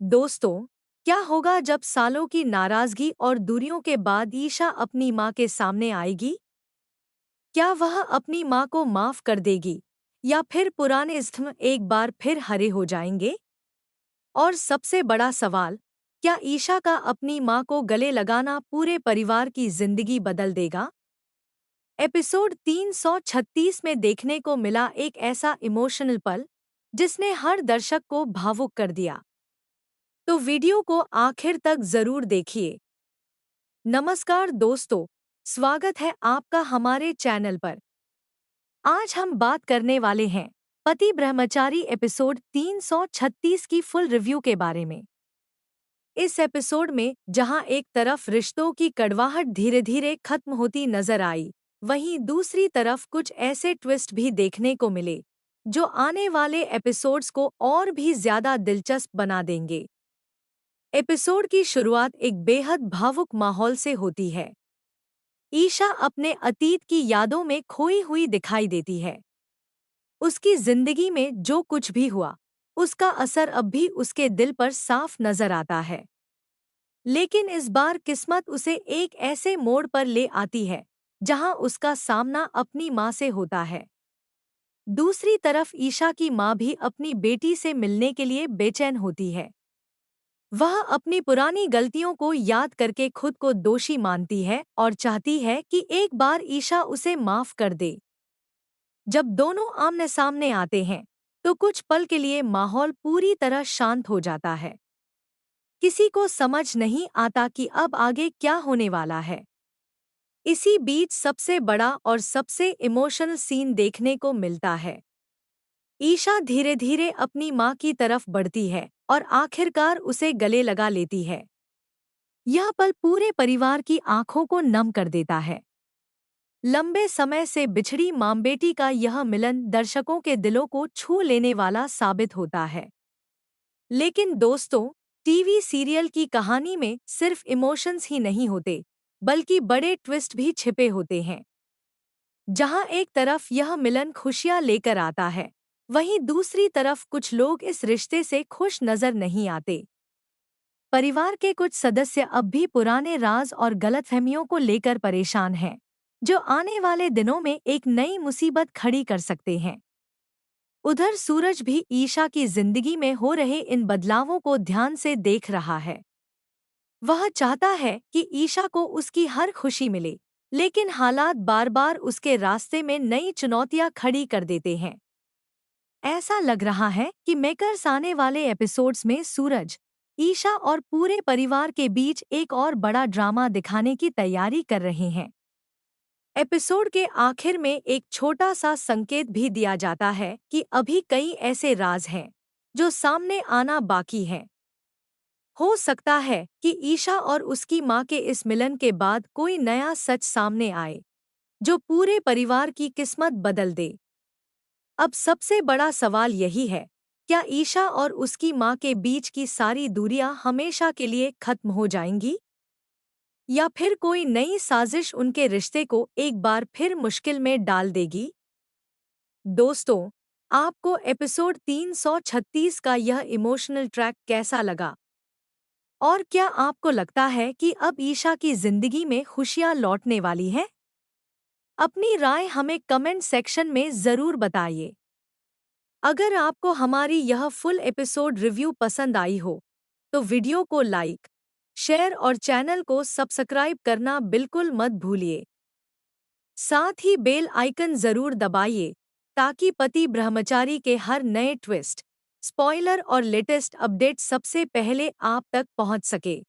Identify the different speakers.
Speaker 1: दोस्तों, क्या होगा जब सालों की नाराजगी और दूरियों के बाद ईशा अपनी माँ के सामने आएगी? क्या वह अपनी माँ को माफ कर देगी या फिर पुराने स्थिम एक बार फिर हरे हो जाएंगे? और सबसे बड़ा सवाल, क्या ईशा का अपनी माँ को गले लगाना पूरे परिवार की जिंदगी बदल देगा? एपिसोड 336 में देखने को मिला एक ऐसा इमोशनल पल जिसने हर दर्शक को भावुक कर दिया। तो वीडियो को आखिर तक जरूर देखिए। नमस्कार दोस्तों, स्वागत है आपका हमारे चैनल पर। आज हम बात करने वाले हैं पति ब्रह्मचारी एपिसोड 336 की फुल रिव्यू के बारे में। इस एपिसोड में जहां एक तरफ रिश्तों की कड़वाहट धीरे धीरे खत्म होती नजर आई, वहीं दूसरी तरफ कुछ ऐसे ट्विस्ट भी देखने को मिले जो आने वाले एपिसोड्स को और भी ज्यादा दिलचस्प बना देंगे। एपिसोड की शुरुआत एक बेहद भावुक माहौल से होती है। ईशा अपने अतीत की यादों में खोई हुई दिखाई देती है। उसकी जिंदगी में जो कुछ भी हुआ, उसका असर अब भी उसके दिल पर साफ नजर आता है। लेकिन इस बार किस्मत उसे एक ऐसे मोड़ पर ले आती है जहां उसका सामना अपनी माँ से होता है। दूसरी तरफ ईशा की माँ भी अपनी बेटी से मिलने के लिए बेचैन होती है। वह अपनी पुरानी गलतियों को याद करके खुद को दोषी मानती है और चाहती है कि एक बार ईशा उसे माफ कर दे। जब दोनों आमने सामने आते हैं, तो कुछ पल के लिए माहौल पूरी तरह शांत हो जाता है। किसी को समझ नहीं आता कि अब आगे क्या होने वाला है। इसी बीच सबसे बड़ा और सबसे इमोशनल सीन देखने को मिलता है। ईशा धीरे धीरे अपनी माँ की तरफ बढ़ती है और आखिरकार उसे गले लगा लेती है। यह पल पूरे परिवार की आंखों को नम कर देता है। लंबे समय से बिछड़ी मां-बेटी का यह मिलन दर्शकों के दिलों को छू लेने वाला साबित होता है। लेकिन दोस्तों, टीवी सीरियल की कहानी में सिर्फ इमोशंस ही नहीं होते, बल्कि बड़े ट्विस्ट भी छिपे होते हैं। जहां एक तरफ यह मिलन खुशियां लेकर आता है, वहीं दूसरी तरफ कुछ लोग इस रिश्ते से खुश नजर नहीं आते। परिवार के कुछ सदस्य अब भी पुराने राज और गलतफहमियों को लेकर परेशान हैं, जो आने वाले दिनों में एक नई मुसीबत खड़ी कर सकते हैं। उधर सूरज भी ईशा की जिंदगी में हो रहे इन बदलावों को ध्यान से देख रहा है। वह चाहता है कि ईशा को उसकी हर खुशी मिले, लेकिन हालात बार बार उसके रास्ते में नई चुनौतियां खड़ी कर देते हैं। ऐसा लग रहा है कि मेकर्स आने वाले एपिसोड्स में सूरज, ईशा और पूरे परिवार के बीच एक और बड़ा ड्रामा दिखाने की तैयारी कर रहे हैं। एपिसोड के आखिर में एक छोटा सा संकेत भी दिया जाता है कि अभी कई ऐसे राज हैं जो सामने आना बाकी हैं। हो सकता है कि ईशा और उसकी माँ के इस मिलन के बाद कोई नया सच सामने आए, जो पूरे परिवार की किस्मत बदल दे। अब सबसे बड़ा सवाल यही है, क्या ईशा और उसकी माँ के बीच की सारी दूरियां हमेशा के लिए खत्म हो जाएंगी? या फिर कोई नई साजिश उनके रिश्ते को एक बार फिर मुश्किल में डाल देगी? दोस्तों, आपको एपिसोड 336 का यह इमोशनल ट्रैक कैसा लगा? और क्या आपको लगता है कि अब ईशा की जिंदगी में खुशियां लौटने वाली हैं? अपनी राय हमें कमेंट सेक्शन में जरूर बताइए। अगर आपको हमारी यह फुल एपिसोड रिव्यू पसंद आई हो, तो वीडियो को लाइक, शेयर और चैनल को सब्सक्राइब करना बिल्कुल मत भूलिए। साथ ही बेल आइकन जरूर दबाइए ताकि पति ब्रह्मचारी के हर नए ट्विस्ट, स्पॉइलर और लेटेस्ट अपडेट सबसे पहले आप तक पहुंच सके।